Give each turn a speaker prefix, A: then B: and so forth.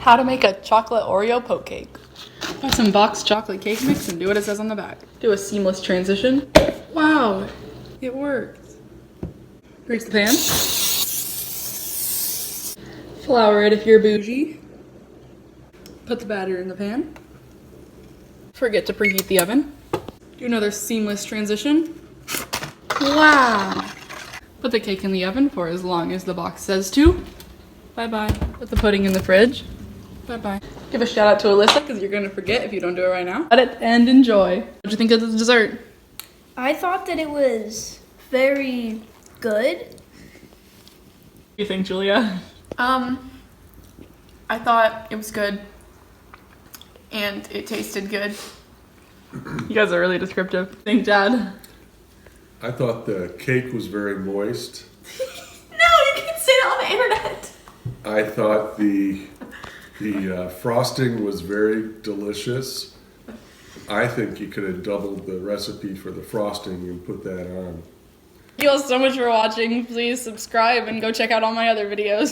A: How to make a chocolate Oreo poke cake. Buy some boxed chocolate cake mix and do what it says on the back. Do a seamless transition. Wow, it works. Grease the pan. Flour it if you're bougie. Put the batter in the pan. Forget to preheat the oven. Do another seamless transition. Wow. Put the cake in the oven for as long as the box says to. Bye-bye. Put the pudding in the fridge. Bye-bye. Give a shout out to Alyssa because you're going to forget if you don't do it right now. Cut it and enjoy. What'd you think of the dessert?
B: I thought that it was very good.
A: What do you think, Julia?
C: I thought it was good and it tasted good.
A: You guys are really descriptive. Think, Dad?
D: I thought the cake was very moist.
C: No, you can't say that on the internet.
D: I thought the frosting was very delicious. I think you could have doubled the recipe for the frosting and put that on.
A: Thank you all so much for watching. Please subscribe and go check out all my other videos.